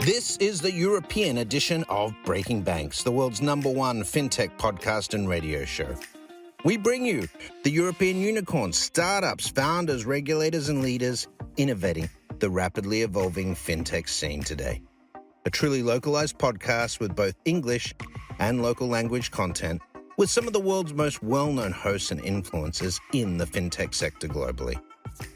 This is the European edition of Breaking Banks, the world's #1 fintech podcast and radio show. We bring you the European unicorns, startups, founders, regulators, and leaders innovating the rapidly evolving fintech scene today. A truly localized podcast with both English and local language content, with some of the world's most well-known hosts and influencers in the fintech sector globally.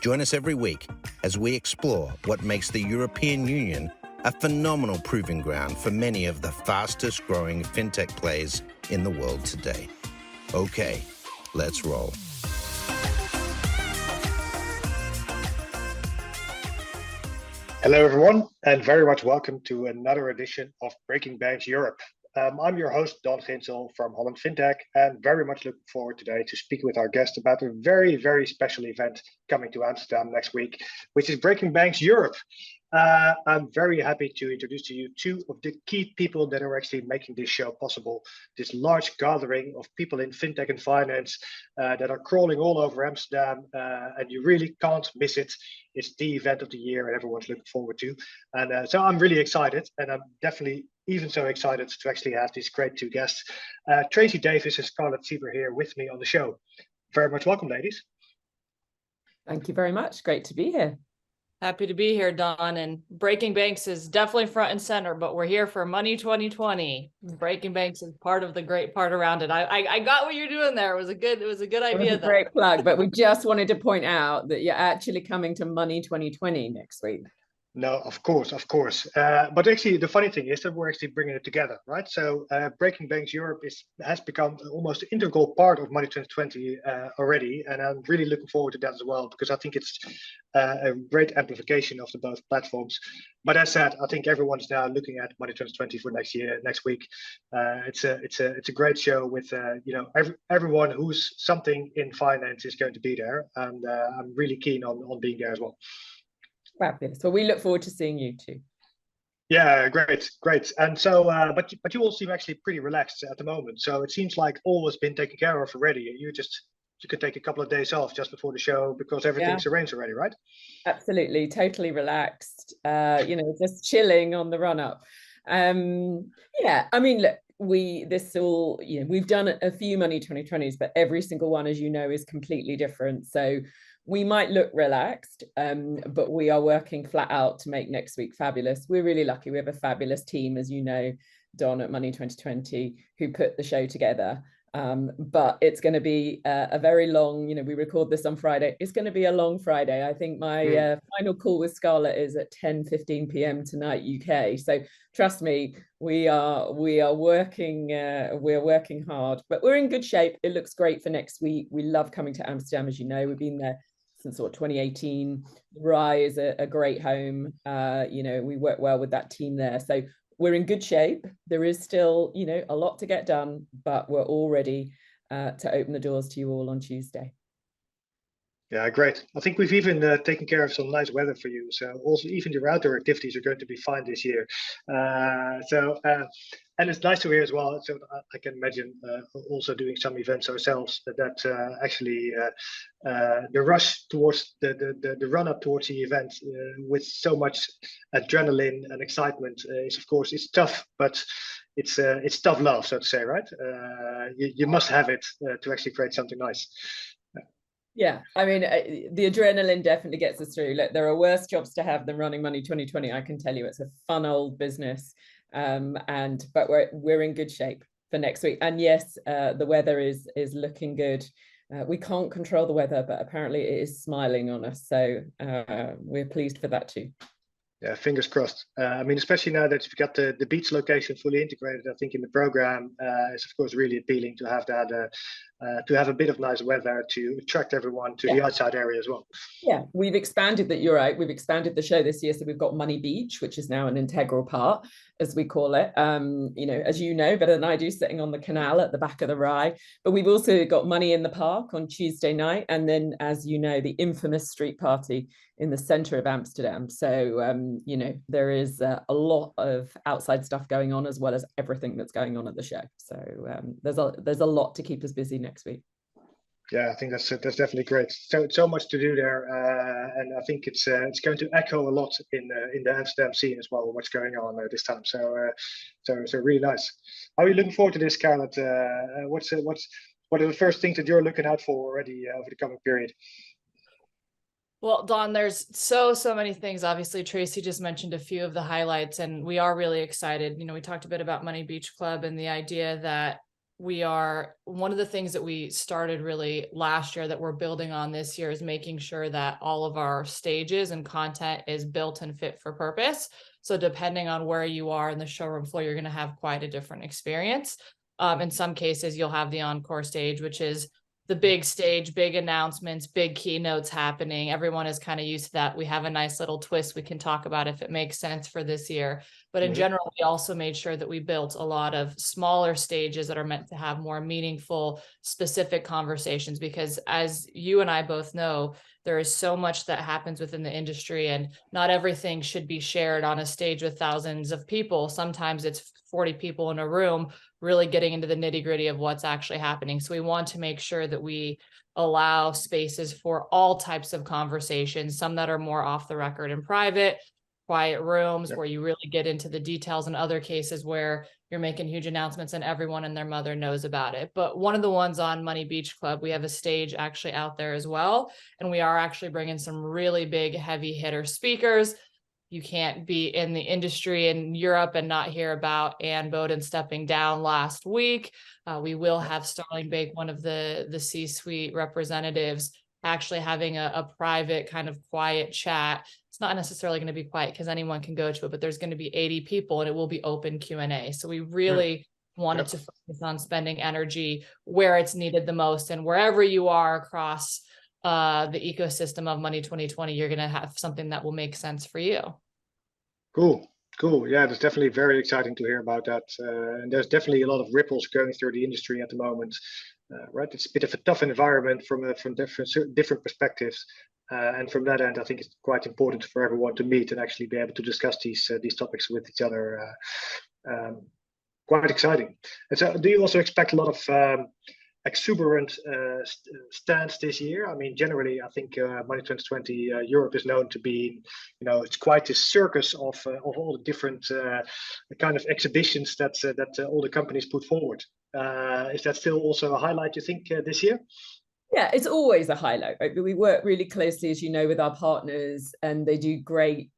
Join us every week as we explore what makes the European Union a phenomenal proving ground for many of the fastest growing fintech plays in the world today. Okay, let's roll. Hello, everyone, and very much welcome to another edition of Breaking Banks Europe. I'm your host, Don Ginsel from Holland Fintech, and very much looking forward today to speak with our guest about a very, very special event coming to Amsterdam next week, which is Breaking Banks Europe. I'm very happy to introduce to you two of the key people that are actually making this show possible, this large gathering of people in fintech and finance that are crawling all over Amsterdam, and you really can't miss it. It's the event of the year and everyone's looking forward to. And so I'm really excited, and I'm definitely even so excited to actually have these great two guests. Tracey, Davies, and Scarlett Sieber here with me on the show. Very much welcome, ladies. Thank you very much. Great to be here. Happy to be here, Don. And Breaking Banks is definitely front and center, but we're here for Money 2020. Breaking Banks is part of the great part around it. I got what you're doing there. It was a good idea. It was a great plug, but we just wanted to point out that you're actually coming to Money 2020 next week. No, of course. But actually, the funny thing is that we're actually bringing it together, right? So Breaking Banks Europe has become almost an integral part of Money 2020 already. And I'm really looking forward to that as well, because I think it's a great amplification of the both platforms. But as said, I think everyone's now looking at Money 2020 for next week. It's a great show with everyone who's something in finance is going to be there, and I'm really keen on being there as well. Fabulous. Well, we look forward to seeing you too. Yeah, great. And so, but you all seem actually pretty relaxed at the moment. So it seems like all has been taken care of already. You could take a couple of days off just before the show because everything's arranged already, right? Absolutely, totally relaxed. Just chilling on the run up. I mean, look, we've done a few Money 2020s, but every single one, as you know, is completely different. So we might look relaxed, but we are working flat out to make next week fabulous. We're really lucky. We have a fabulous team, as you know, Don, at Money 2020, who put the show together. But it's going to be a very long, we record this on Friday. It's going to be a long Friday. I think my final call with Scarlett is at 10:15 p.m. tonight, UK. So trust me, we are working hard, but we're in good shape. It looks great for next week. We love coming to Amsterdam, as you know. We've been there since 2018. Rye is a great home. We work well with that team there. So we're in good shape. There is still, a lot to get done, but we're all ready to open the doors to you all on Tuesday. Yeah, great. I think we've even taken care of some nice weather for you. So also even your outdoor activities are going to be fine this year. And it's nice to hear as well. So I can imagine also doing some events ourselves that actually the rush towards the run up towards the event with so much adrenaline and excitement is, of course, it's tough, but it's tough love, so to say, right? You must have it to actually create something nice. Yeah, I mean, the adrenaline definitely gets us through. Look, there are worse jobs to have than running Money 2020. I can tell you, it's a fun old business, but we're in good shape for next week. And yes, the weather is looking good. We can't control the weather, but apparently it is smiling on us. So we're pleased for that too. Yeah, fingers crossed. I mean, especially now that you've got the beach location fully integrated, I think in the program, it's of course really appealing to have that, to have a bit of nice weather to attract everyone to the outside area as well. Yeah, we've expanded that. You're right. We've expanded the show this year, so we've got Money Beach, which is now an integral part, as we call it. As you know better than I do, sitting on the canal at the back of the Rye. But we've also got Money in the Park on Tuesday night, and then, as you know, the infamous street party in the centre of Amsterdam. So there is a lot of outside stuff going on, as well as everything that's going on at the show. So there's a lot to keep us busy next week. Yeah, I think that's definitely great. So much to do there, and I think it's going to echo a lot in the Amsterdam scene as well. What's going on this time? So really nice. How are you looking forward to this, Scarlett? What are the first things that you're looking out for already over the coming period? Well, Don, there's so many things. Obviously, Tracey just mentioned a few of the highlights, and we are really excited. We talked a bit about Money Beach Club and the idea that one of the things that we started really last year that we're building on this year is making sure that all of our stages and content is built and fit for purpose. So depending on where you are in the showroom floor, you're going to have quite a different experience. In some cases, you'll have the encore stage, which is the big stage, big announcements, big keynotes happening. Everyone is kind of used to that. We have a nice little twist we can talk about if it makes sense for this year. But in general, we also made sure that we built a lot of smaller stages that are meant to have more meaningful, specific conversations, because as you and I both know, there is so much that happens within the industry, and not everything should be shared on a stage with thousands of people. Sometimes it's 40 people in a room really getting into the nitty-gritty of what's actually happening. So we want to make sure that we allow spaces for all types of conversations, some that are more off the record and private, quiet rooms where you really get into the details, and other cases where you're making huge announcements and everyone and their mother knows about it. But one of the ones on Money Beach Club, we have a stage actually out there as well. And we are actually bringing some really big heavy hitter speakers. You can't be in the industry in Europe and not hear about Anne Boden stepping down last week. We will have Starling Bake, one of the C-suite representatives, actually having a private kind of quiet chat. It's not necessarily going to be quiet because anyone can go to it, but there's going to be 80 people and it will be open Q&A. So we really wanted to focus on spending energy where it's needed the most, and wherever you are across the ecosystem of Money 2020, you're going to have something that will make sense for you. Cool. Yeah, it's definitely very exciting to hear about that. And there's definitely a lot of ripples going through the industry at the moment. Right, it's a bit of a tough environment from different perspectives, and from that end, I think it's quite important for everyone to meet and actually be able to discuss these topics with each other. Quite exciting. And so, do you also expect a lot of exuberant stands this year? I mean, generally, I think Money 2020 Europe is known to be, it's quite a circus of all the different kind of exhibitions that all the companies put forward. Is that still also a highlight, you think, this year? Yeah, it's always a highlight, right? But we work really closely, as you know, with our partners, and they do great,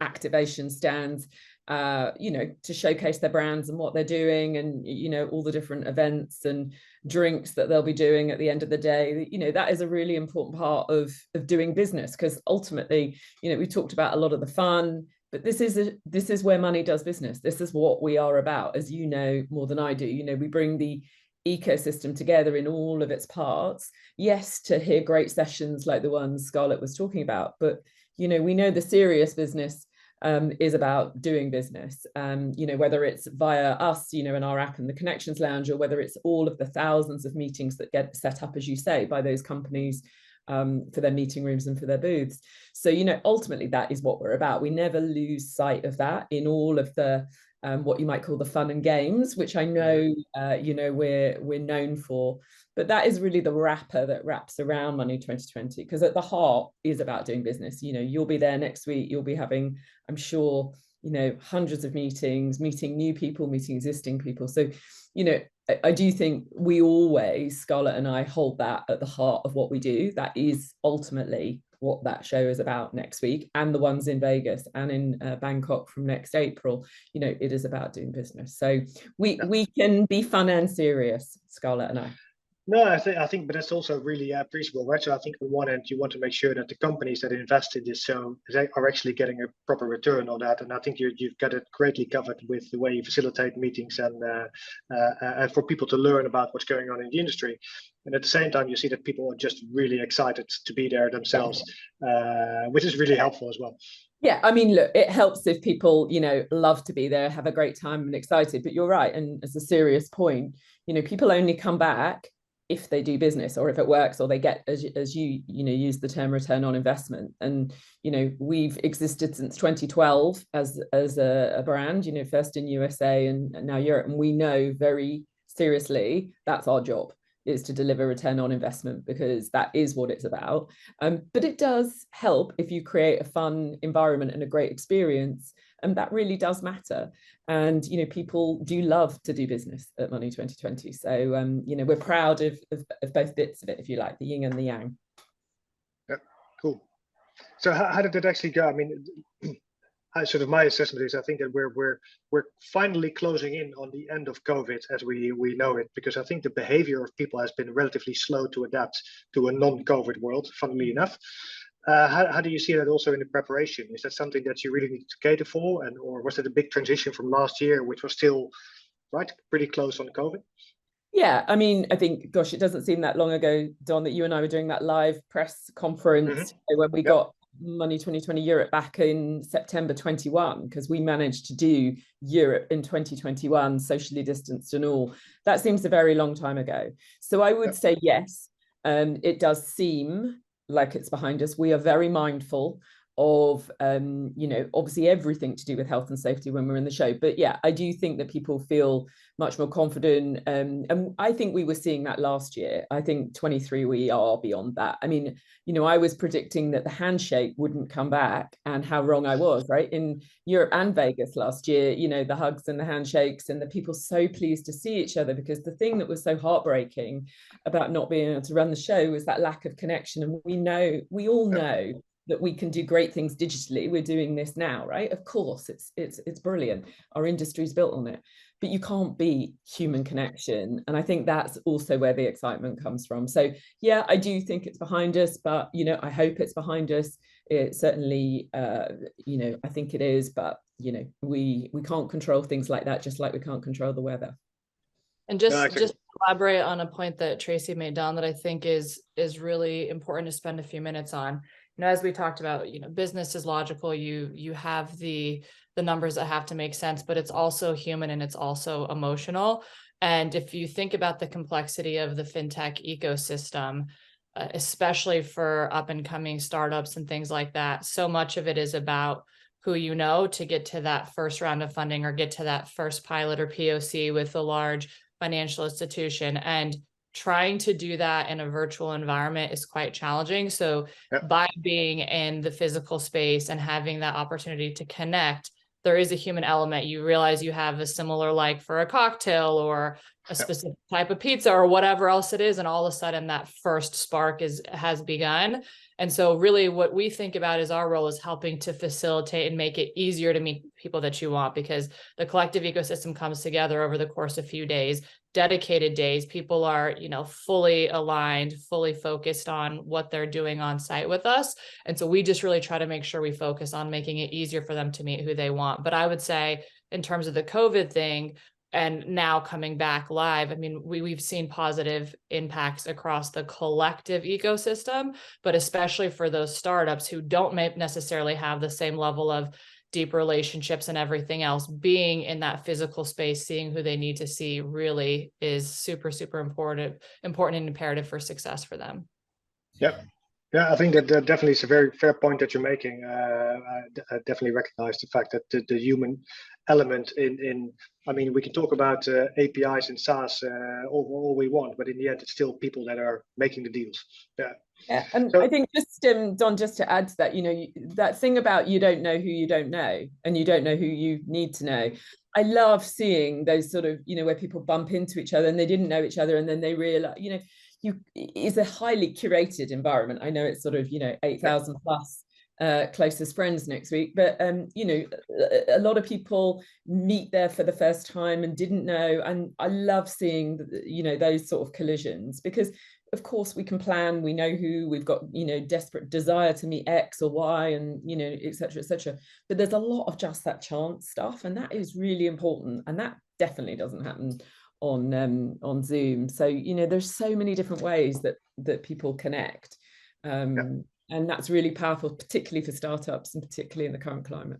activation stands, to showcase their brands and what they're doing, and, all the different events and drinks that they'll be doing at the end of the day. That is a really important part of doing business, because ultimately, we talked about a lot of the fun, but this is where money does business. This is what we are about, as you know more than I do. We bring the ecosystem together in all of its parts, yes, to hear great sessions like the ones Scarlett was talking about, but we know the serious business is about doing business, whether it's via us, in our app and the Connections Lounge, or whether it's all of the thousands of meetings that get set up, as you say, by those companies for their meeting rooms and for their booths. So, ultimately that is what we're about. We never lose sight of that in all of the what you might call the fun and games, which I know, we're known for. But that is really the wrapper that wraps around Money 2020, because at the heart is about doing business. You'll be there next week. You'll be having, I'm sure, hundreds of meetings, meeting new people, meeting existing people. So, I do think we always, Scarlett and I, hold that at the heart of what we do. That is ultimately what that show is about next week, and the ones in Vegas and in Bangkok from next April. It is about doing business. So we can be fun and serious, Scarlett and I. No, I think, but that's also really appreciable, right? So I think on one end, you want to make sure that the companies that invest in this show are actually getting a proper return on that. And I think you've got it greatly covered with the way you facilitate meetings and for people to learn about what's going on in the industry. And at the same time, you see that people are just really excited to be there themselves, which is really helpful as well. Yeah, I mean, look, it helps if people, love to be there, have a great time and excited. But you're right. And as a serious point, people only come back if they do business, or if it works, or they get, as you use the term, return on investment. And we've existed since 2012 as a brand, first in USA and now Europe, and we know very seriously that's our job. is to deliver return on investment, because that is what it's about. But it does help if you create a fun environment and a great experience, and that really does matter. And people do love to do business at Money2020. So we're proud of both bits of it, if you like, the yin and the yang. Yeah, cool. So how did that actually go? I mean, sort of my assessment is I think that we're finally closing in on the end of COVID as we know it, because I think the behavior of people has been relatively slow to adapt to a non-COVID world, funnily enough. How do you see that also in the preparation? Is that something that you really need to cater for, or was it a big transition from last year, which was still pretty close on COVID? Yeah, I mean, I think, gosh, it doesn't seem that long ago, Don, that you and I were doing that live press conference when we got Money 2020 Europe back in September 21, because we managed to do Europe in 2021, socially distanced and all. That seems a very long time ago. So I would say yes, it does seem like it's behind us. We are very mindful of obviously everything to do with health and safety when we're in the show, but yeah, I do think that people feel much more confident, and I think we were seeing that last year. I think 23 we are beyond that. I mean, I was predicting that the handshake wouldn't come back, and how wrong I was, right? In Europe and Vegas last year, the hugs and the handshakes and the people so pleased to see each other, because the thing that was so heartbreaking about not being able to run the show was that lack of connection. And we all know that we can do great things digitally. We're doing this now, right? Of course, it's brilliant. Our industry's built on it, but you can't beat human connection. And I think that's also where the excitement comes from. So yeah, I do think it's behind us, but I hope it's behind us. It certainly, I think it is, but we can't control things like that, just like we can't control the weather. And just elaborate on a point that Tracey made, Don, that I think is really important to spend a few minutes on. As we talked about, business is logical. You have the numbers that have to make sense, but it's also human and it's also emotional. And if you think about the complexity of the fintech ecosystem, especially for up and coming startups and things like that, so much of it is about who to get to that first round of funding or get to that first pilot or POC with a large financial institution. And trying to do that in a virtual environment is quite challenging. So by being in the physical space and having that opportunity to connect, there is a human element. You realize you have a similar like for a cocktail or a specific type of pizza or whatever else it is. And all of a sudden that first spark has begun. And so really what we think about is our role is helping to facilitate and make it easier to meet people that you want, because the collective ecosystem comes together over the course of a few days, dedicated days. People are, fully aligned, fully focused on what they're doing on site with us. And so we just really try to make sure we focus on making it easier for them to meet who they want. But I would say in terms of the COVID thing, and now coming back live, I mean, we've seen positive impacts across the collective ecosystem, but especially for those startups who don't necessarily have the same level of deep relationships and everything else, being in that physical space, seeing who they need to see really is super, super important and imperative for success for them. Yep. Yeah, I think that definitely is a very fair point that you're making. I definitely recognize the fact that the human element I mean, we can talk about APIs and SaaS all we want, but in the end, it's still people that are making the deals. Yeah, and so, I think just Don, just to add to that, that thing about you don't know who you don't know, and you don't know who you need to know. I love seeing those sort of, where people bump into each other and they didn't know each other, and then they realize, it's a highly curated environment. I know it's sort of 8,000 plus closest friends next week, but a lot of people meet there for the first time and didn't know, and I love seeing those sort of collisions, because of course we can plan, we know who, we've got desperate desire to meet X or Y, and etc., but there's a lot of just that chance stuff, and that is really important, and that definitely doesn't happen on Zoom. So there's so many different ways that people connect, and that's really powerful, particularly for startups and particularly in the current climate.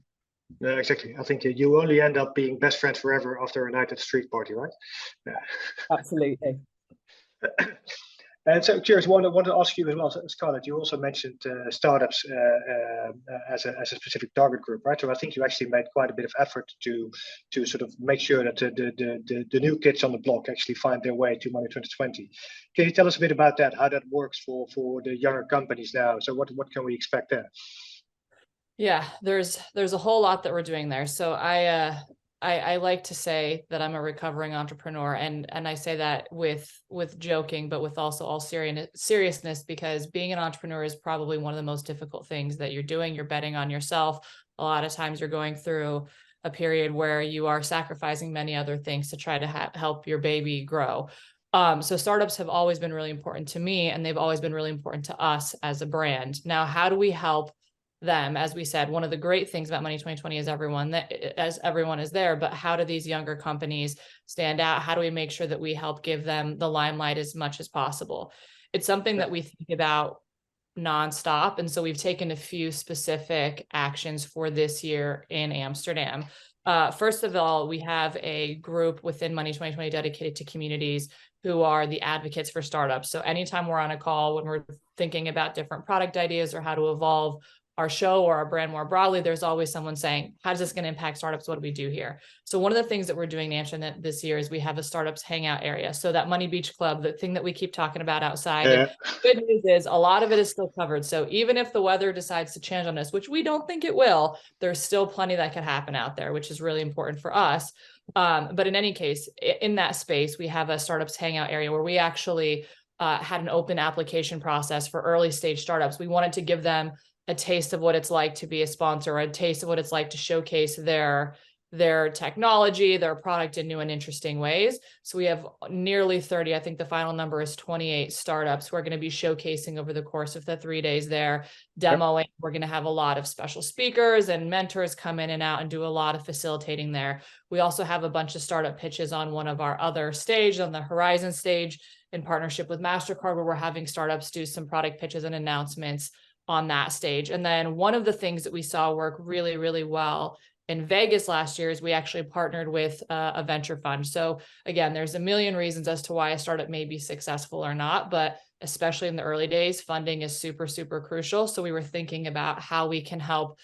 Yeah, exactly. I think you only end up being best friends forever after a night at the street party, right? Yeah. Absolutely. And so, curious, want to ask you as well, Scarlett. You also mentioned startups as a specific target group, right? So I think you actually made quite a bit of effort to sort of make sure that the new kids on the block actually find their way to Money 2020. Can you tell us a bit about that? How that works for the younger companies now? So what can we expect there? Yeah, there's a whole lot that we're doing there. So I like to say that I'm a recovering entrepreneur, and I say that with joking, but with also all seriousness, because being an entrepreneur is probably one of the most difficult things that you're doing. You're betting on yourself. A lot of times you're going through a period where you are sacrificing many other things to try to help your baby grow. So startups have always been really important to me, and they've always been really important to us as a brand. Now, how do we help them? As we said, one of the great things about Money 2020 is everyone is there, but how do these younger companies stand out? How do we make sure that we help give them the limelight as much as possible? It's something that we think about nonstop. And so we've taken a few specific actions for this year in Amsterdam. First of all, we have a group within Money 2020 dedicated to communities who are the advocates for startups. So anytime we're on a call, when we're thinking about different product ideas or how to evolve our show or our brand more broadly, there's always someone saying, how is this going to impact startups? What do we do here? So one of the things that we're doing in Amsterdam this year is we have a startups hangout area. So that Money Beach Club, the thing that we keep talking about outside, and good news is a lot of it is still covered. So even if the weather decides to change on us, which we don't think it will, there's still plenty that could happen out there, which is really important for us. But in any case, in that space, we have a startups hangout area where we actually had an open application process for early stage startups. We wanted to give them a taste of what it's like to be a sponsor, a taste of what it's like to showcase their technology, their product in new and interesting ways. So we have nearly 30, I think the final number is 28 startups who are going to be showcasing over the course of the 3 days there, demoing. Yep. We're going to have a lot of special speakers and mentors come in and out and do a lot of facilitating there. We also have a bunch of startup pitches on one of our other stages, on the Horizon stage, in partnership with MasterCard, where we're having startups do some product pitches and announcements on that stage. And then one of the things that we saw work really, really well in Vegas last year is we actually partnered with a venture fund. So again, there's a million reasons as to why a startup may be successful or not, but especially in the early days, funding is super, super crucial. So we were thinking about how we can help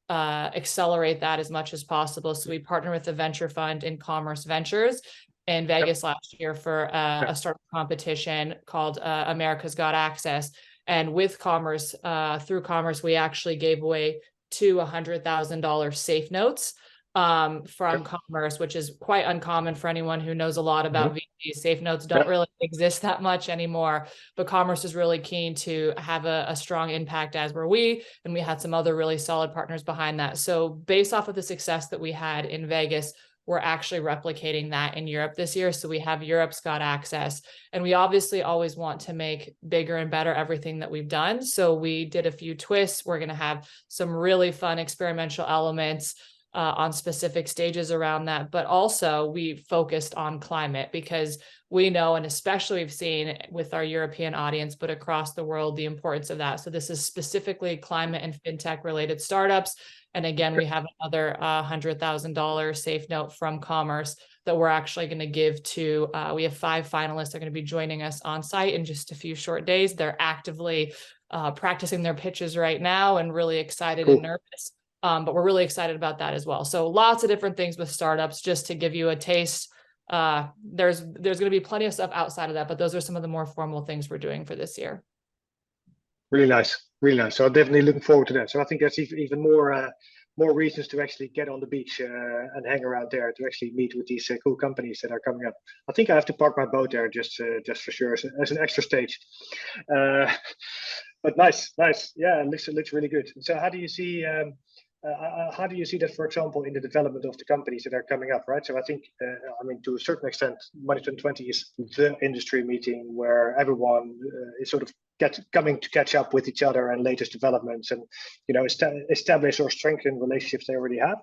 accelerate that as much as possible. So we partnered with a venture fund in Commerce Ventures in Vegas last year for a startup competition called America's Got Access. And with Commerce, through Commerce, we actually gave away two $100,000 safe notes from Commerce, which is quite uncommon for anyone who knows a lot about VCs. Safe notes don't really exist that much anymore, but Commerce is really keen to have a strong impact, as were we, and we had some other really solid partners behind that. So based off of the success that we had in Vegas, we're actually replicating that in Europe this year. So we have Europe's Got Access, and we obviously always want to make bigger and better everything that we've done. So we did a few twists. We're going to have some really fun experimental elements on specific stages around that. But also we focused on climate, because we know, and especially we've seen with our European audience, but across the world, the importance of that. So this is specifically climate and fintech related startups. And again, we have another $100,000 safe note from Commerce that we're actually going to give to, we have 5 finalists that are going to be joining us on site in just a few short days. They're actively practicing their pitches right now and really excited and nervous. But we're really excited about that as well. So lots of different things with startups, just to give you a taste. There's going to be plenty of stuff outside of that, but those are some of the more formal things we're doing for this year. Really nice, really nice. So I'm definitely looking forward to that. So I think that's even more reasons to actually get on the beach and hang around there, to actually meet with these cool companies that are coming up. I think I have to park my boat there just for sure as an extra stage. But nice, yeah, it looks really good. So how do you see that, for example, in the development of the companies that are coming up, right? So I think, to a certain extent, Money 2020 is the industry meeting where everyone is sort of coming to catch up with each other and latest developments, and establish or strengthen relationships they already have.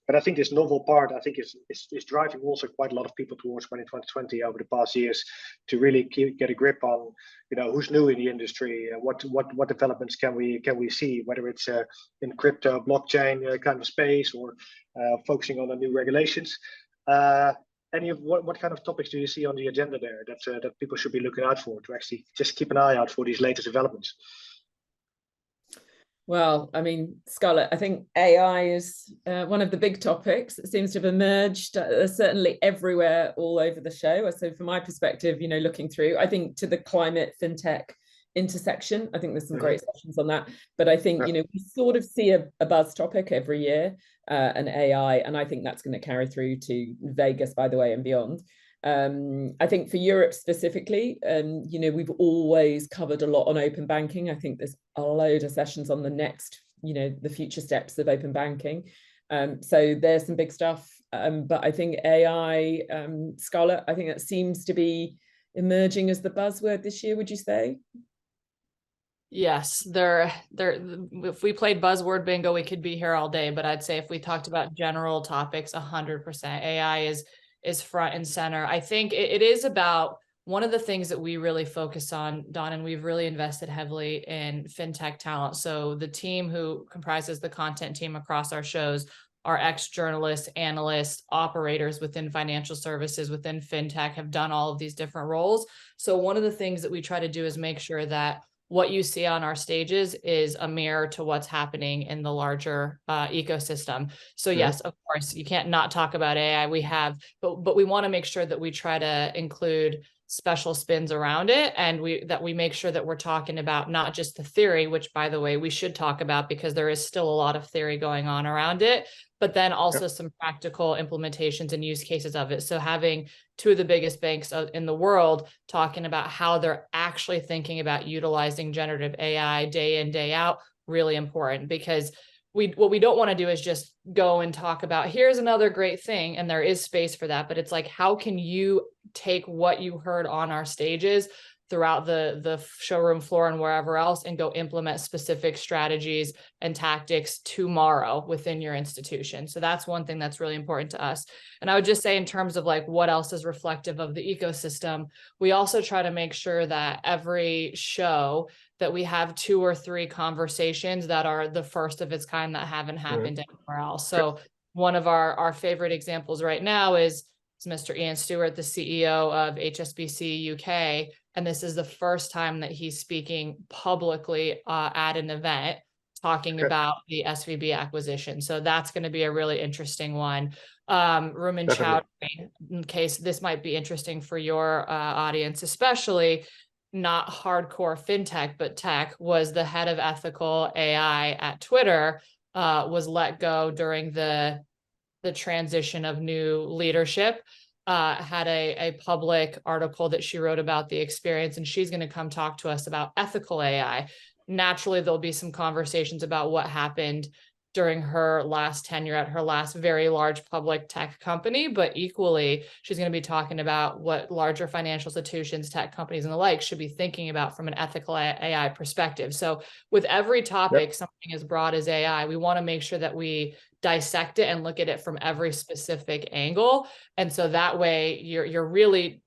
But I think this novel part, is driving also quite a lot of people towards Money 2020 over the past years, to really get a grip on, who's new in the industry, what developments can we see, whether it's in crypto, blockchain kind of space, or focusing on the new regulations. any of what kind of topics do you see on the agenda there that people should be looking out for to actually just keep an eye out for these latest developments? Well, I mean, Scarlett, I think AI is one of the big topics that seems to have emerged certainly everywhere, all over the show. So from my perspective, looking through, I think to the climate fintech intersection, I think there's some great sessions on that. But I think, we sort of see a buzz topic every year, an AI, and I think that's going to carry through to Vegas, by the way, and beyond. I think for Europe specifically, we've always covered a lot on open banking. I think there's a load of sessions on the next, the future steps of open banking. So there's some big stuff. But I think AI, Scarlett, I think that seems to be emerging as the buzzword this year, would you say? Yes, if we played buzzword bingo, we could be here all day, but I'd say if we talked about general topics, 100% AI is front and center. I think it is about one of the things that we really focus on, Don, and we've really invested heavily in fintech talent. So the team who comprises the content team across our shows are ex-journalists, analysts, operators within financial services, within fintech, have done all of these different roles. So one of the things that we try to do is make sure that what you see on our stages is a mirror to what's happening in the larger ecosystem. So yes, of course, you can't not talk about AI. But we want to make sure that we try to include special spins around it, and that we make sure that we're talking about not just the theory, which, by the way, we should talk about because there is still a lot of theory going on around it, but then also some practical implementations and use cases of it. So having two of the biggest banks in the world talking about how they're actually thinking about utilizing generative AI day in, day out, really important, because what we don't want to do is just go and talk about, here's another great thing, and there is space for that, but it's like, how can you take what you heard on our stages throughout the showroom floor and wherever else and go implement specific strategies and tactics tomorrow within your institution? So that's one thing that's really important to us. And I would just say, in terms of like what else is reflective of the ecosystem, we also try to make sure that every show that we have 2 or 3 conversations that are the first of its kind that haven't happened anywhere else. So one of our favorite examples right now is Mr. Ian Stuart, the CEO of HSBC UK. And this is the first time that he's speaking publicly at an event talking about the SVB acquisition. So that's going to be a really interesting one. Ruman Chowdhury, in case this might be interesting for your audience, especially not hardcore fintech, but tech, was the head of ethical AI at Twitter, was let go during the transition of new leadership. Had a public article that she wrote about the experience, and she's going to come talk to us about ethical AI. Naturally, there'll be some conversations about what happened during her last tenure at her last very large public tech company, but equally, she's going to be talking about what larger financial institutions, tech companies, and the like should be thinking about from an ethical AI perspective. So with every topic, something as broad as AI, we want to make sure that we dissect it and look at it from every specific angle. And so that way you really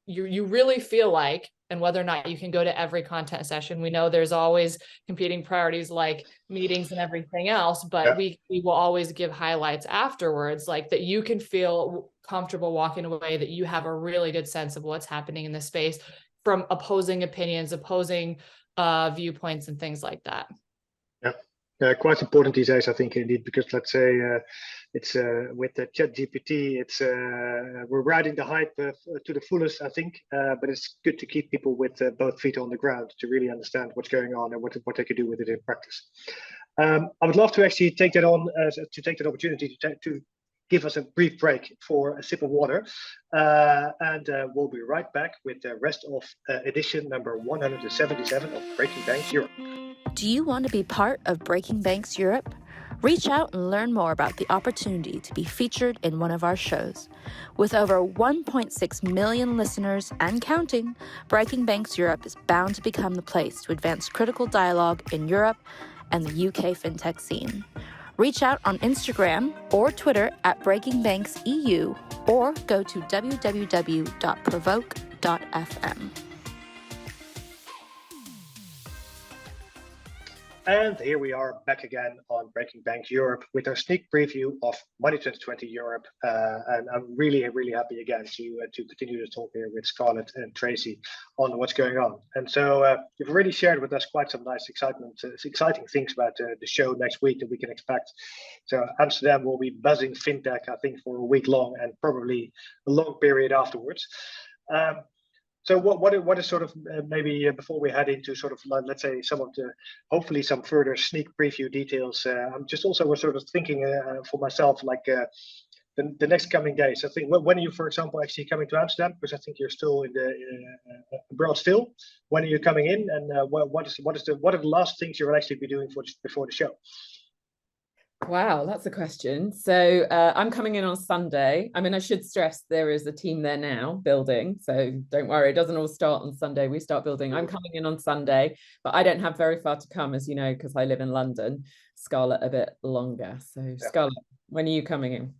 feel like, and whether or not you can go to every content session, we know there's always competing priorities like meetings and everything else, but we will always give highlights afterwards, like that you can feel comfortable walking away, that you have a really good sense of what's happening in this space from opposing opinions, opposing viewpoints, and things like that. Quite important these days, I think, indeed, because let's say it's with the ChatGPT, it's we're riding the hype to the fullest, I think, but it's good to keep people with both feet on the ground to really understand what's going on and what they can do with it in practice. I would love to actually take that on to take that opportunity to give us a brief break for a sip of water, and we'll be right back with the rest of edition number 177 of Breaking Banks Europe. Do you want to be part of Breaking Banks Europe? Reach out and learn more about the opportunity to be featured in one of our shows. With over 1.6 million listeners and counting, Breaking Banks Europe is bound to become the place to advance critical dialogue in Europe and the UK fintech scene. Reach out on Instagram or Twitter at Breaking Banks EU, or go to www.provoke.fm. And here we are back again on Breaking Bank Europe with our sneak preview of Money2020 Europe. And I'm really, really happy again to continue to talk here with Scarlett and Tracey on what's going on. And so you've already shared with us quite some nice exciting things about the show next week that we can expect. So Amsterdam will be buzzing fintech, I think, for a week long and probably a long period afterwards. So what is sort of maybe before we head into sort of let's say some of the hopefully some further sneak preview details. I'm just also was sort of thinking for myself like the next coming days. I think when are you, for example, actually coming to Amsterdam? Because I think you're still in the abroad still. When are you coming in? And what are the last things you'll actually be doing before the show? Wow, that's a question. So I'm coming in on Sunday. I mean, I should stress there is a team there now building. So don't worry, it doesn't all start on Sunday. We start building. I'm coming in on Sunday, but I don't have very far to come, as you know, because I live in London. Scarlett a bit longer. So yeah. Scarlett, when are you coming in?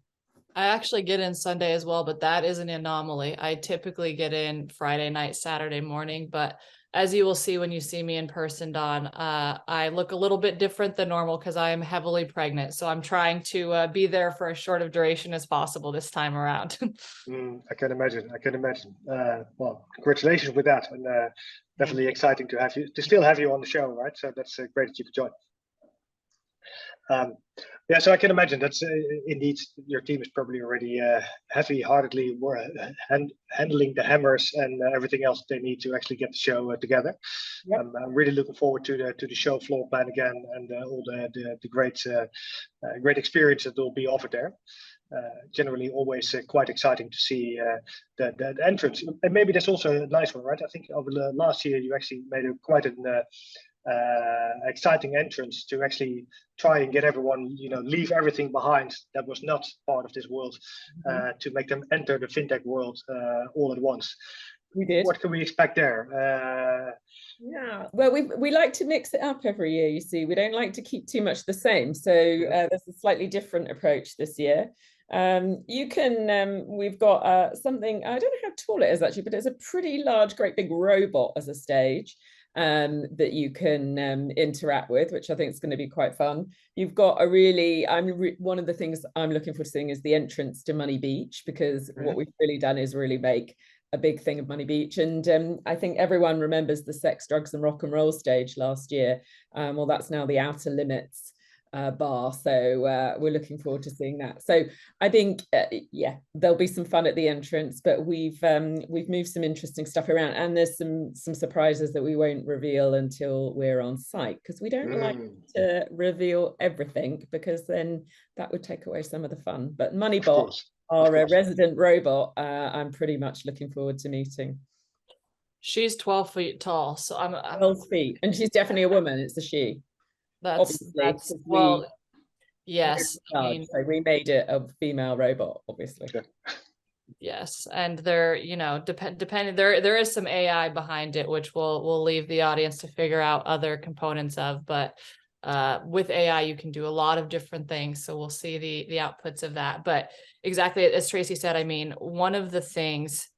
I actually get in Sunday as well, but that is an anomaly. I typically get in Friday night, Saturday morning, but as you will see when you see me in person, Don, I look a little bit different than normal because I am heavily pregnant. So I'm trying to be there for as short of duration as possible this time around. I can imagine. Well, congratulations with that, and definitely exciting to still have you on the show, right? So that's great that you could join. Yeah, so I can imagine that's indeed your team is probably already heavy-heartedly handling the hammers and everything else they need to actually get the show together. Yep. I'm really looking forward to the show floor plan again and all the great experience that will be offered there. Generally, always quite exciting to see the entrance, and maybe that's also a nice one, right? I think over the last year you actually made quite an exciting entrance to actually try and get everyone, leave everything behind that was not part of this world, to make them enter the fintech world all at once. We did. What can we expect there? Yeah, well, we like to mix it up every year. You see, we don't like to keep too much the same. So there's a slightly different approach this year. We've got something, I don't know how tall it is actually, but it's a pretty large, great big robot as a stage that you can interact with, which I think is going to be quite fun. You've got one of the things I'm looking forward to seeing is the entrance to Money Beach, because what we've really done is really make a big thing of Money Beach. And I think everyone remembers the sex, drugs and rock and roll stage last year. Well, that's now the Outer Limits bar. So we're looking forward to seeing that. So I think, there'll be some fun at the entrance, but we've moved some interesting stuff around, and there's some surprises that we won't reveal until we're on site, because we don't like to reveal everything, because then that would take away some of the fun. But MoneyPot, our resident robot, I'm pretty much looking forward to meeting. She's 12 feet tall, so I'm 12 feet, and she's definitely a woman. It's a she. That's well, yes. I mean, so we made it a female robot, obviously. Yes, and there, depending, there is some AI behind it, which we'll leave the audience to figure out other components of. But with AI, you can do a lot of different things. So we'll see the outputs of that. But exactly as Tracey said, I mean, one of the things,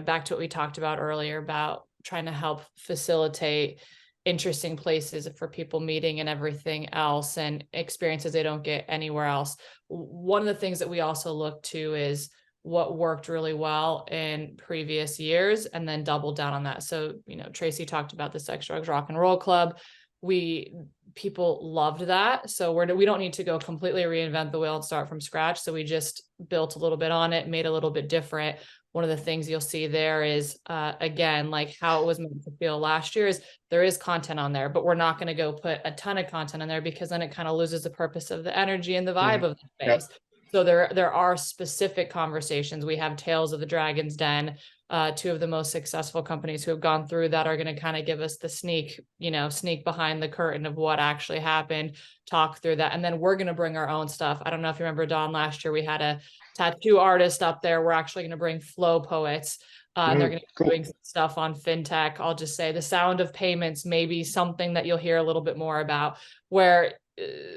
back to what we talked about earlier about trying to help facilitate interesting places for people meeting and everything else, and experiences they don't get anywhere else. One of the things that we also look to is what worked really well in previous years and then double down on that. So, Tracey talked about the Sex, Drugs, Rock and Roll Club. People loved that. So we don't need to go completely reinvent the wheel and start from scratch. So we just built a little bit on it, made it a little bit different. One of the things you'll see there is, again, like how it was meant to feel last year, is there is content on there, but we're not going to go put a ton of content on there, because then it kind of loses the purpose of the energy and the vibe of the space. Yep. So there are specific conversations. We have Tales of the Dragon's Den, two of the most successful companies who have gone through that are going to kind of give us the sneak behind the curtain of what actually happened, talk through that. And then we're going to bring our own stuff. I don't know if you remember, Don, last year we had a tattoo artist up there. We're actually going to bring flow poets. And they're going to be doing some stuff on fintech. I'll just say the sound of payments may be something that you'll hear a little bit more about, where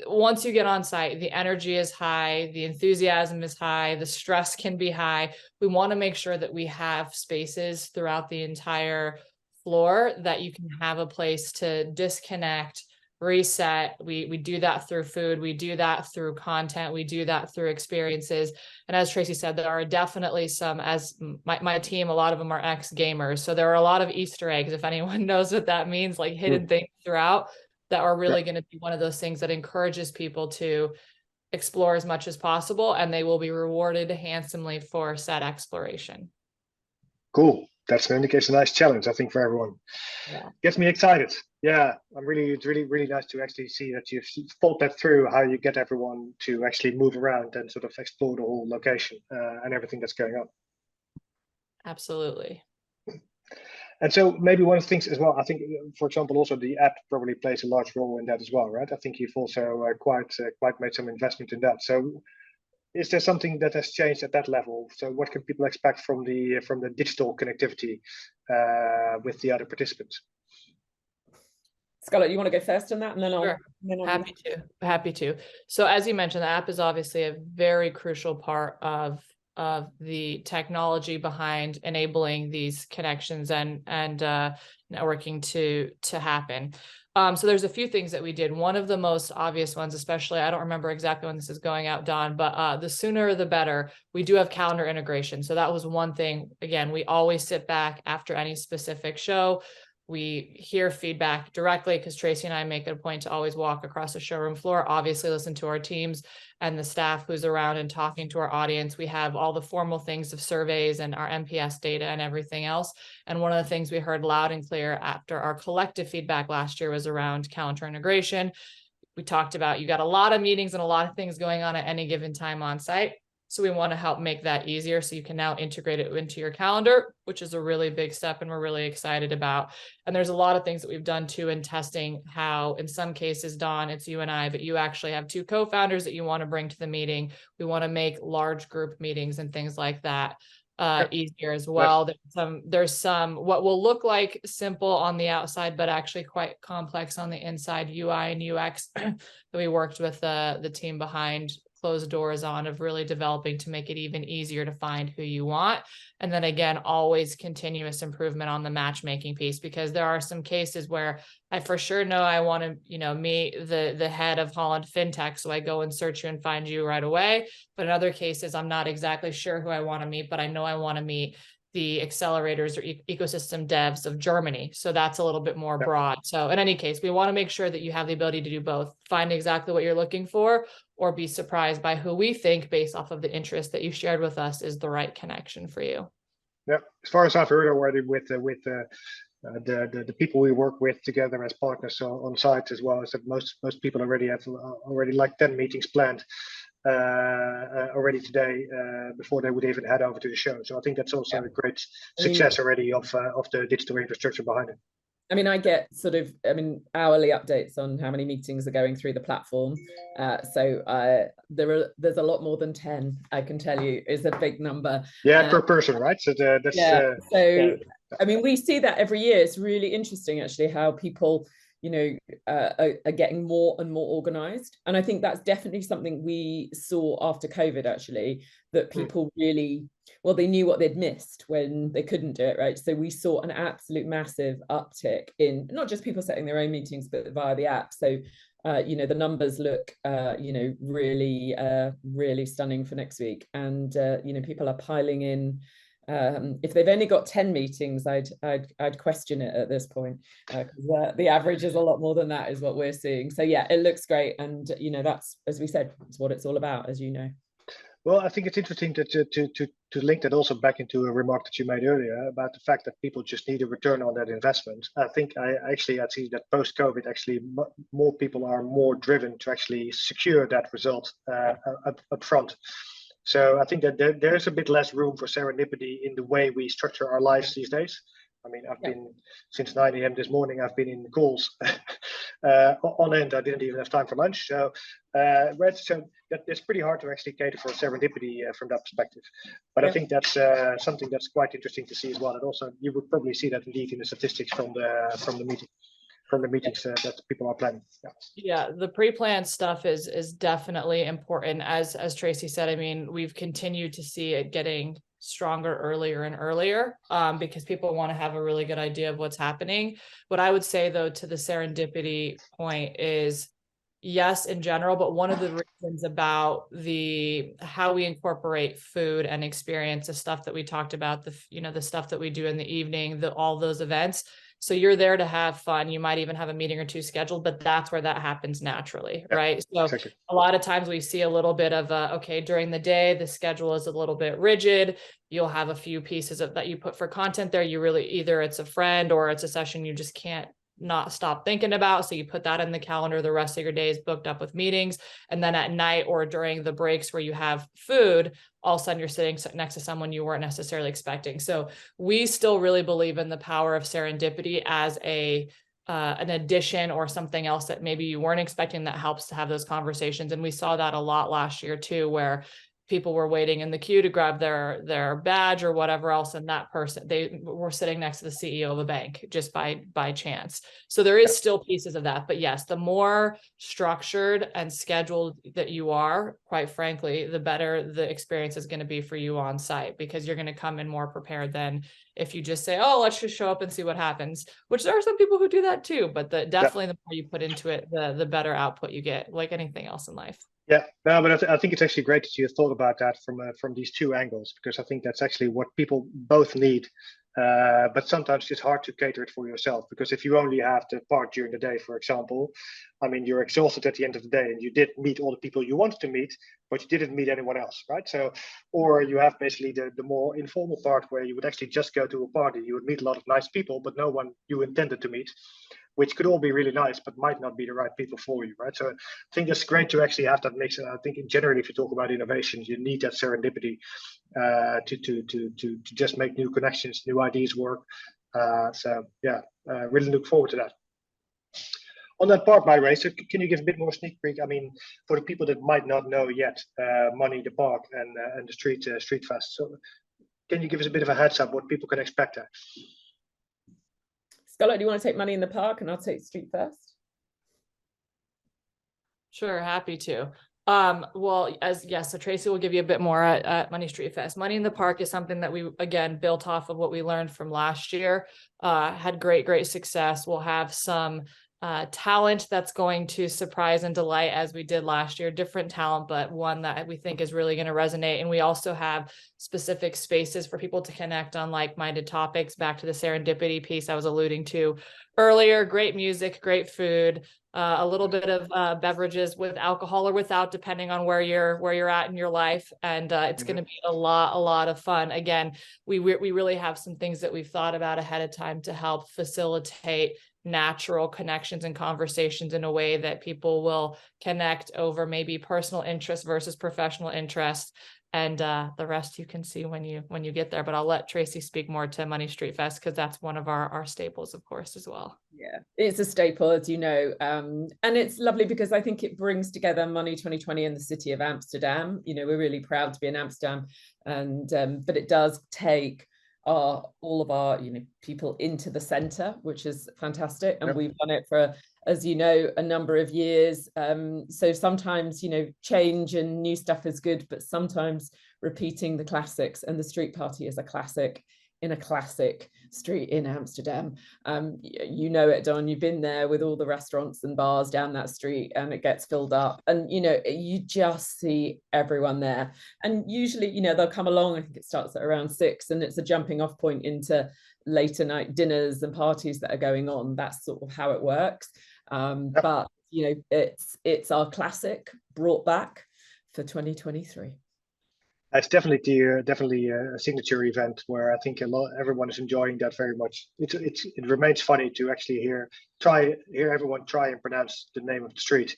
once you get on site, the energy is high, the enthusiasm is high, the stress can be high. We want to make sure that we have spaces throughout the entire floor that you can have a place to disconnect, reset. We do that through food. We do that through content. We do that through experiences. And as Tracey said, there are definitely some, as my team, a lot of them are ex-gamers. So there are a lot of Easter eggs, if anyone knows what that means, like hidden things throughout that are really going to be one of those things that encourages people to explore as much as possible, and they will be rewarded handsomely for said exploration. Cool. That's an indication, a nice challenge, I think, for everyone. Yeah. Gets me excited. Yeah, it's really nice to actually see that you've thought that through, how you get everyone to actually move around and sort of explore the whole location and everything that's going on. Absolutely. And so maybe one of the things as well, I think, for example, also the app probably plays a large role in that as well, right? I think you've also quite made some investment in that. So is there something that has changed at that level? So what can people expect from the digital connectivity with the other participants? Scarlett, you want to go first on that, and then I'll. Sure. Happy to. So as you mentioned, the app is obviously a very crucial part of the technology behind enabling these connections and networking to happen. So there's a few things that we did. One of the most obvious ones, especially, I don't remember exactly when this is going out, Don, but the sooner the better. We do have calendar integration. So that was one thing. Again, we always sit back after any specific show. We hear feedback directly because Tracey and I make it a point to always walk across the showroom floor, obviously listen to our teams and the staff who's around and talking to our audience. We have all the formal things of surveys and our NPS data and everything else. And one of the things we heard loud and clear after our collective feedback last year was around calendar integration. We talked about, you got a lot of meetings and a lot of things going on at any given time on site. So we want to help make that easier. So you can now integrate it into your calendar, which is a really big step and we're really excited about. And there's a lot of things that we've done too in testing how, in some cases, Don, it's you and I, but you actually have two co-founders that you want to bring to the meeting. We want to make large group meetings and things like that easier as well. There's some what will look like simple on the outside, but actually quite complex on the inside, UI and UX that we worked with the team behind closed doors on, of really developing to make it even easier to find who you want. And then again, always continuous improvement on the matchmaking piece, because there are some cases where I for sure know I want to, meet the head of Holland Fintech. So I go and search you and find you right away. But in other cases, I'm not exactly sure who I want to meet, but I know I want to meet the accelerators or ecosystem devs of Germany. So that's a little bit more broad. So in any case, we want to make sure that you have the ability to do both, find exactly what you're looking for, or be surprised by who we think, based off of the interest that you shared with us, is the right connection for you. Yeah, as far as I've heard already with the people we work with together as partners on site as well, is that most people already have like 10 meetings planned already today before they would even head over to the show. So I think that's also a great success already of the digital infrastructure behind it. I mean, I get hourly updates on how many meetings are going through the platform. So there's a lot more than 10, I can tell you, is a big number. Yeah, per person, right? So I mean, we see that every year. It's really interesting, actually, how people, are getting more and more organized. And I think that's definitely something we saw after COVID, actually, that people really, well, they knew what they'd missed when they couldn't do it, right? So we saw an absolute massive uptick in not just people setting their own meetings, but via the app. So, the numbers look, really, really stunning for next week. And, people are piling in. If they've only got 10 meetings, I'd question it at this point, because the average is a lot more than that, is what we're seeing. So yeah, it looks great, and that's, as we said, it's what it's all about, as you know. Well, I think it's interesting to link that also back into a remark that you made earlier about the fact that people just need a return on that investment. I think I see that post-COVID, actually, more people are more driven to actually secure that result up front. So I think that there's a bit less room for serendipity in the way we structure our lives these days. I mean, I've been, since 9 a.m. this morning, I've been in calls on end. I didn't even have time for lunch. So it's pretty hard to actually cater for serendipity from that perspective. But I think that's something that's quite interesting to see as well. And also, you would probably see that indeed in the statistics from the meetings that people are planning. Yeah, the pre-planned stuff is definitely important. As Tracey said, I mean, we've continued to see it getting stronger earlier and earlier, because people want to have a really good idea of what's happening. What I would say though, to the serendipity point is, yes, in general, but one of the reasons about how we incorporate food and experience, the stuff that we talked about, the stuff that we do in the evening, all those events. So you're there to have fun. You might even have a meeting or two scheduled, but that's where that happens naturally, right? So exactly. A lot of times we see a little bit of okay, during the day, the schedule is a little bit rigid. You'll have a few pieces that you put for content there. You really, either it's a friend or it's a session you just can't not stop thinking about. So you put that in the calendar. The rest of your day is booked up with meetings. And then at night or during the breaks where you have food, all of a sudden you're sitting next to someone you weren't necessarily expecting. So we still really believe in the power of serendipity as an addition or something else that maybe you weren't expecting, that helps to have those conversations. And we saw that a lot last year too, where people were waiting in the queue to grab their badge or whatever else, and that person, they were sitting next to the CEO of a bank just by chance. So there is still pieces of that, but yes, the more structured and scheduled that you are, quite frankly, the better the experience is going to be for you on site, because you're going to come in more prepared than if you just say, oh, let's just show up and see what happens, which there are some people who do that too, but definitely the more you put into it, the better output you get, like anything else in life. Yeah, no, but I think it's actually great that you thought about that from these two angles, because I think that's actually what people both need. But sometimes it's hard to cater it for yourself, because if you only have the part during the day, for example, I mean, you're exhausted at the end of the day, and you did meet all the people you wanted to meet, but you didn't meet anyone else, right? So, or you have basically the more informal part where you would actually just go to a party, you would meet a lot of nice people, but no one you intended to meet, which could all be really nice, but might not be the right people for you, right? So I think it's great to actually have that mix. And I think in general, if you talk about innovation, you need that serendipity to just make new connections, new ideas work. So yeah, really look forward to that. On that part, by the way, so can you give a bit more sneak peek? I mean, for the people that might not know yet, Money the Park and the Street Fest. So can you give us a bit of a heads up what people can expect there? Scarlett, do you want to take Money in the Park and I'll take Street first? Sure, happy to. Well, so Tracey will give you a bit more at Money Street Fest. Money in the Park is something that we, again, built off of what we learned from last year, had great success. We'll have some talent that's going to surprise and delight, as we did last year, different talent, but one that we think is really going to resonate. And we also have specific spaces for people to connect on like-minded topics, back to the serendipity piece I was alluding to earlier. Great music, great food, a little bit of beverages with alcohol or without, depending on where you're at in your life. And it's going to be a lot of fun. Again, we really have some things that we've thought about ahead of time to help facilitate natural connections and conversations in a way that people will connect over maybe personal interest versus professional interest. And the rest you can see when you get there. But I'll let Tracey speak more to Money Street Fest, because that's one of our staples, of course, as well. Yeah, it's a staple, as you know. And it's lovely because I think it brings together Money 2020 and the city of Amsterdam. You know, we're really proud to be in Amsterdam, and but it does take all of our people into the center, which is fantastic. And we've done it for, as you know, a number of years. So sometimes change and new stuff is good, but sometimes repeating the classics, and the street party is a classic in a classic street in Amsterdam. You know it, Don, you've been there with all the restaurants and bars down that street, and it gets filled up, and you just see everyone there. And usually they'll come along, I think it starts at around 6, and it's a jumping off point into later night dinners and parties that are going on. That's sort of how it works. But it's our classic brought back for 2023. It's definitely a signature event where I think everyone is enjoying that very much. It remains funny to actually hear everyone try and pronounce the name of the street,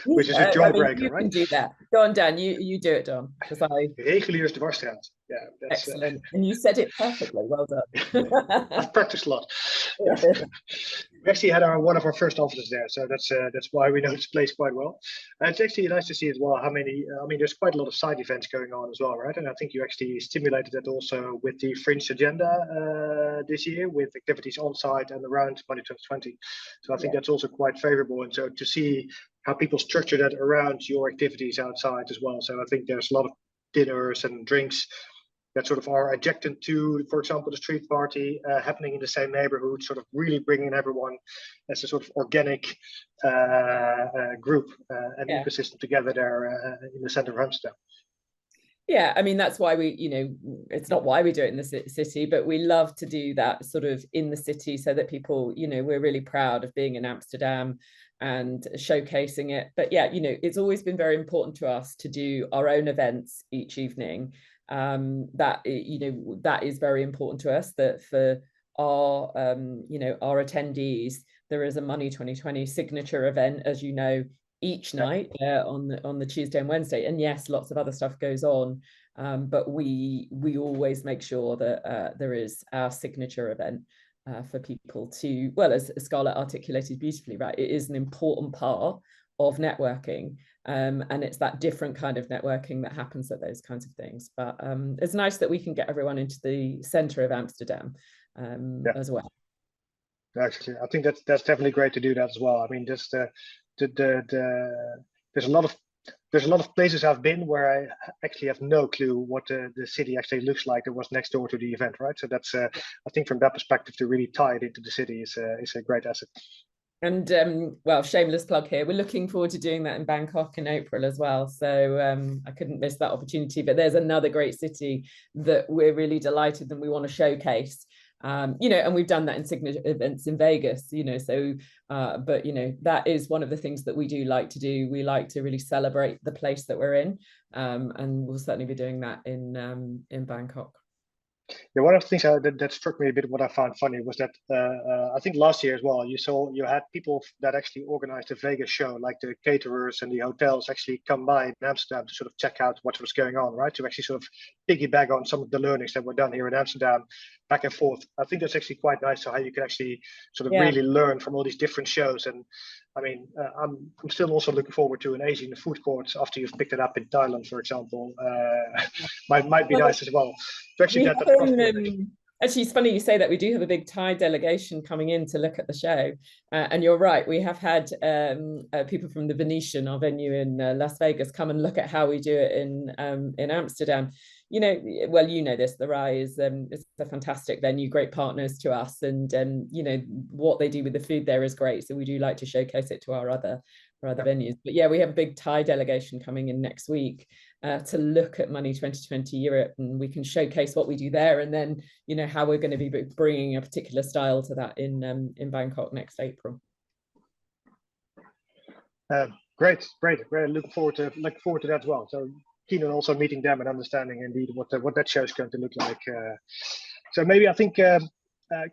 which is a jawbreaker, you right? Can do that. Go on, Dan. You do it, Don. Reguliersdwarsstraat. Yeah, that's excellent. And you said it perfectly. Well done. I've practiced a lot. We actually had one of our first offices there, so that's why we know this place quite well. And it's actually nice to see as well how many. I mean, there's quite a lot of side events going on as well, right? And I think you actually stimulated that also with the Fringe agenda this year, with activities on site and around Money 2020. So I think that's also quite favorable, and so to see how people structure that around your activities outside as well. So I think there's a lot of dinners and drinks that sort of are adjacent to, for example, the street party happening in the same neighborhood, sort of really bringing everyone as a sort of organic group and ecosystem together there in the center of Amsterdam. Yeah, I mean, that's why we, it's not why we do it in the city, but we love to do that sort of in the city so that people, we're really proud of being in Amsterdam and showcasing it. But yeah, it's always been very important to us to do our own events each evening. That is very important to us, that for our, our attendees, there is a Money2020 signature event, as you know, each night on the Tuesday and Wednesday, and yes, lots of other stuff goes on, but we always make sure that there is our signature event for people to, well, as Scarlett articulated beautifully, right, it is an important part of networking, and it's that different kind of networking that happens at those kinds of things. But it's nice that we can get everyone into the center of Amsterdam as well. Actually, I think that's definitely great to do that as well. I mean, just there's a lot of places I've been where I actually have no clue what the city actually looks like that was next door to the event, right? So that's I think from that perspective, to really tie it into the city is a great asset. And well, shameless plug here, we're looking forward to doing that in Bangkok in April as well. So I couldn't miss that opportunity. But there's another great city that we're really delighted and we want to showcase. And we've done that in signature events in Vegas, so but that is one of the things that we do like to do. We like to really celebrate the place that we're in, and we'll certainly be doing that in Bangkok. Yeah, one of the things that struck me a bit, what I found funny, was that I think last year as well, you had people that actually organized a Vegas show, like the caterers and the hotels actually come by in Amsterdam to sort of check out what was going on, right? To actually sort of piggyback on some of the learnings that were done here in Amsterdam, back and forth. I think that's actually quite nice, so how you can actually sort of really learn from all these different shows. And I mean, I'm still also looking forward to an Asian food court after you've picked it up in Thailand, for example. Might be nice as well. To actually get that actually, it's funny you say that. We do have a big Thai delegation coming in to look at the show, and you're right. We have had people from the Venetian, our venue in Las Vegas, come and look at how we do it in Amsterdam. Well, this, the Rise is a fantastic venue, great partners to us, and what they do with the food there is great. So we do like to showcase it to our other venues. But yeah, we have a big Thai delegation coming in next week to look at Money2020 Europe, and we can showcase what we do there, and then how we're going to be bringing a particular style to that in Bangkok next April. Great. We're looking forward to that as well. So keen on also meeting them and understanding indeed what that show is going to look like. So maybe I think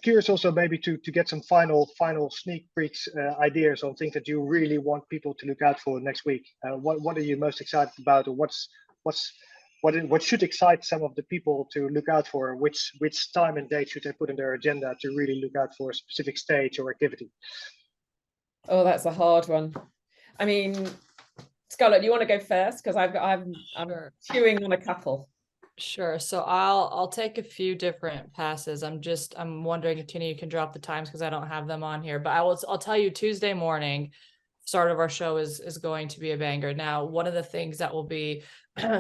curious also maybe to get some final sneak peeks, ideas on things that you really want people to look out for next week. What are you most excited about, or what should excite some of the people to look out for? Which time and date should they put in their agenda to really look out for a specific stage or activity? Oh, that's a hard one. I mean, Scarlett, you want to go first? Because I'm chewing on a couple. Sure. So I'll take a few different passes. I'm wondering if Tina, you can drop the times because I don't have them on here. But I'll tell you, Tuesday morning, start of our show is going to be a banger. Now, one of the things that will be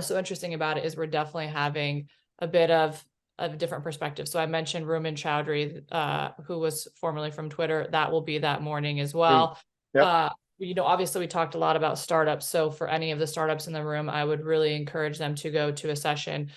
so interesting about it is we're definitely having a bit of a different perspective. So I mentioned Ruman Chowdhury, who was formerly from Twitter. That will be that morning as well. Yep. Obviously we talked a lot about startups. So for any of the startups in the room, I would really encourage them to go to a session.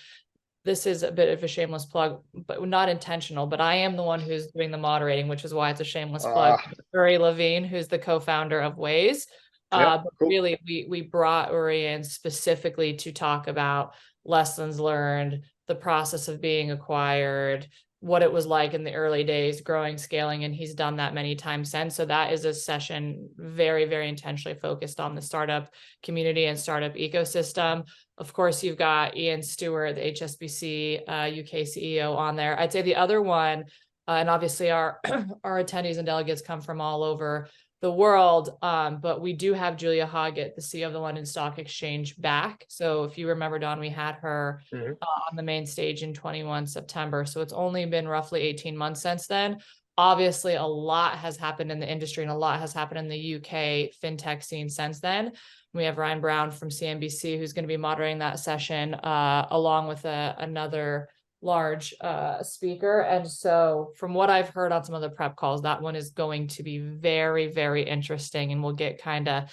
This is a bit of a shameless plug, but not intentional, but I am the one who's doing the moderating, which is why it's a shameless plug. Uri Levine, who's the co-founder of Waze. But really, we brought Uri in specifically to talk about lessons learned, the process of being acquired, what it was like in the early days, growing, scaling, and he's done that many times since. So that is a session very, very intentionally focused on the startup community and startup ecosystem. Of course, you've got Ian Stuart, the HSBC UK CEO on there. I'd say the other one, and obviously our attendees and delegates come from all over the world, but we do have Julia Hoggett, the CEO of the London Stock Exchange, back. So if you remember, Don, we had her on the main stage in 21 September. So it's only been roughly 18 months since then. Obviously, a lot has happened in the industry and a lot has happened in the UK fintech scene since then. We have Ryan Brown from CNBC, who's going to be moderating that session, along with another large speaker. And so from what I've heard on some of the prep calls, that one is going to be very, very interesting, and we'll get kind of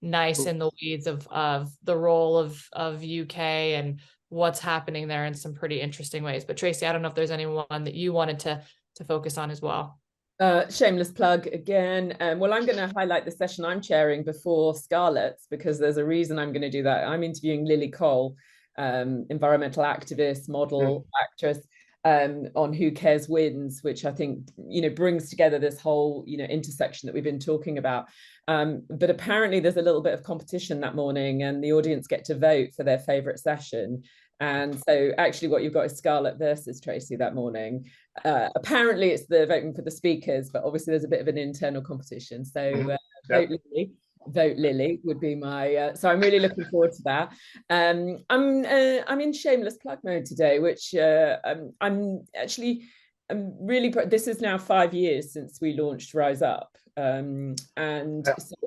nice in the weeds of the role of UK and what's happening there in some pretty interesting ways. But Tracey, I don't know if there's anyone that you wanted to focus on as well. Shameless plug again. Well, I'm going to highlight the session I'm chairing before Scarlett's, because there's a reason I'm going to do that. I'm interviewing Lily Cole, environmental activist, model, actress, on Who Cares Wins, which I think, brings together this whole, intersection that we've been talking about. But apparently there's a little bit of competition that morning, and the audience get to vote for their favorite session. And so actually what you've got is Scarlett versus Tracey that morning. Apparently it's the voting for the speakers, but obviously there's a bit of an internal competition. So vote Lily would be my, so I'm really looking forward to that. I'm in shameless plug mode today, which I'm really, this is now 5 years since we launched RiseUp. So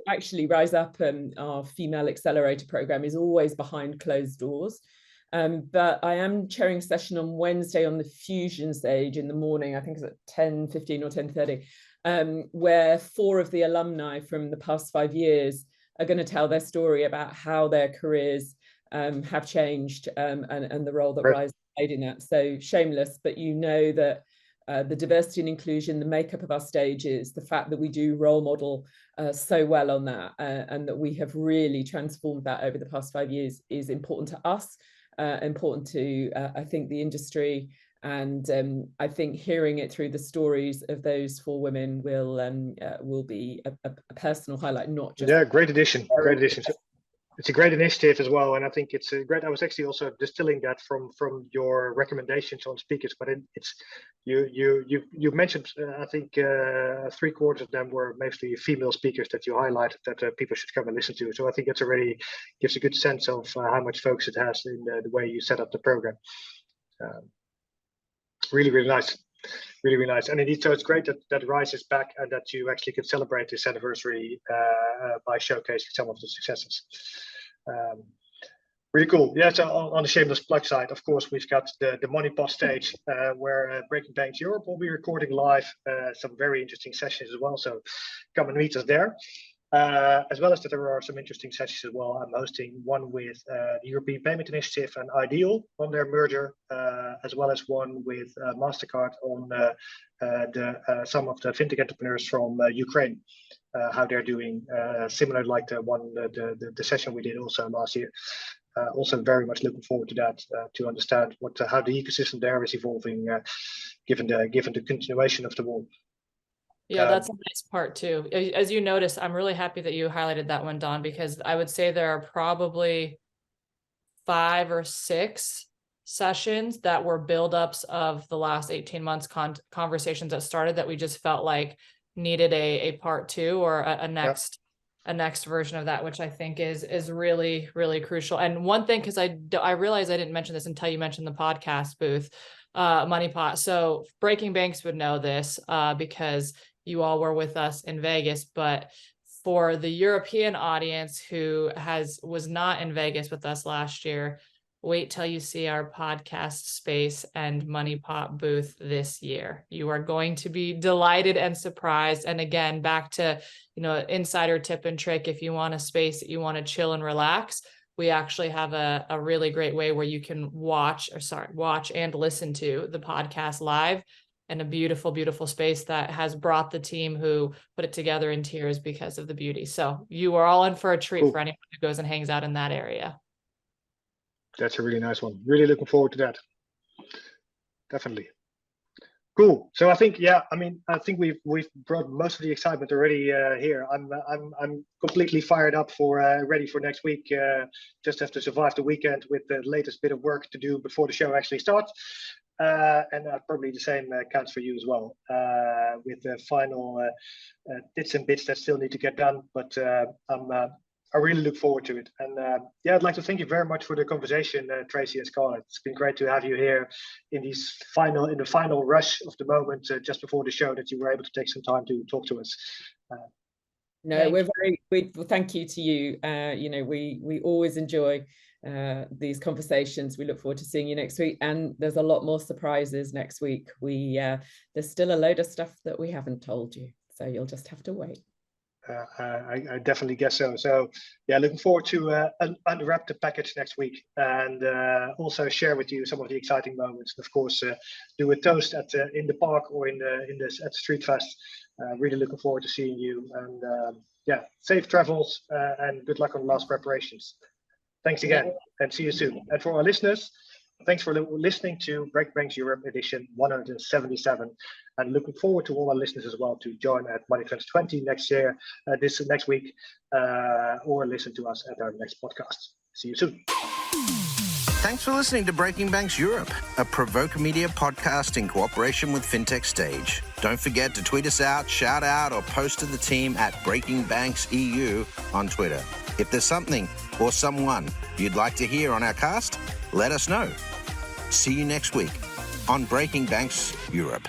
actually RiseUp, our female accelerator program, is always behind closed doors. But I am chairing a session on Wednesday on the fusion stage in the morning. I think it's at 10:15 or 10:30, where 4 of the alumni from the past 5 years are going to tell their story about how their careers have changed, and the role that Rise played in that. So shameless, but that the diversity and inclusion, the makeup of our stages, the fact that we do role model so well on that, and that we have really transformed that over the past 5 years, is important to us. Important to I think the industry, and I think hearing it through the stories of those 4 women will be a personal highlight, not just great addition. It's a great initiative as well, and I think it's a great. I was actually also distilling that from your recommendations on speakers, but it's you mentioned I think 3/4 of them were mostly female speakers that you highlighted that people should come and listen to. So I think it's already gives a good sense of how much focus it has in the way you set up the program. Really nice. Really nice. And indeed, so it's great that Rise is back and that you actually can celebrate this anniversary by showcasing some of the successes. Really cool. Yeah, so on the shameless plug side, of course, we've got the MoneyPot stage where Breaking Banks Europe will be recording live some very interesting sessions as well. So come and meet us there. As well as that, there are some interesting sessions as well. I'm hosting one with the European Payment Initiative and Ideal on their merger, as well as one with MasterCard on some of the fintech entrepreneurs from Ukraine, how they're doing, similar like the session we did also last year. Also very much looking forward to that, to understand how the ecosystem there is evolving, given the continuation of the war. Yeah, that's a nice part too. As you notice, I'm really happy that you highlighted that one, Don, because I would say there are probably 5 or 6 sessions that were buildups of the last 18 months conversations that started that we just felt like needed a part 2 or a next version of that, which I think is really, really crucial. And one thing, because I realized I didn't mention this until you mentioned the podcast booth, MoneyPot. So Breaking Banks would know this because you all were with us in Vegas, but for the European audience who was not in Vegas with us last year, wait till you see our podcast space and MoneyPot booth this year. You are going to be delighted and surprised. And again, back to, insider tip and trick, if you want a space that you want to chill and relax, we actually have a really great way where you can watch and listen to the podcast live, and a beautiful, beautiful space that has brought the team who put it together in tears because of the beauty. So you are all in for a treat for anyone who goes and hangs out in that area. That's a really nice one. Really looking forward to that. Definitely. Cool. So I think, I think we've brought most of the excitement already here. I'm completely fired up for ready for next week. Just have to survive the weekend with the latest bit of work to do before the show actually starts. And probably the same counts for you as well, with the final bits and bits that still need to get done. But I really look forward to it. And I'd like to thank you very much for the conversation, Tracey and Scarlett. It's been great to have you here in the final rush of the moment, just before the show, that you were able to take some time to talk to us. No, we're very, Well, thank you to you. We always enjoy these conversations. We look forward to seeing you next week, and there's a lot more surprises next week. There's still a load of stuff that we haven't told you, so you'll just have to wait. I definitely guess so. So yeah, looking forward to unwrap the package next week, and also share with you some of the exciting moments. And of course, do a toast in the park or at the Street Fest. Really looking forward to seeing you, and safe travels and good luck on the last preparations. Thanks again, and see you soon. And for our listeners, thanks for listening to Breaking Banks Europe edition 177, and looking forward to all our listeners as well to join at Money2020 next week, or listen to us at our next podcast. See you soon. Thanks for listening to Breaking Banks Europe, a Provoke Media podcast in cooperation with Fintech Stage. Don't forget to tweet us out, shout out, or post to the team at Breaking Banks EU on Twitter. If there's something or someone you'd like to hear on our cast, let us know. See you next week on Breaking Banks Europe.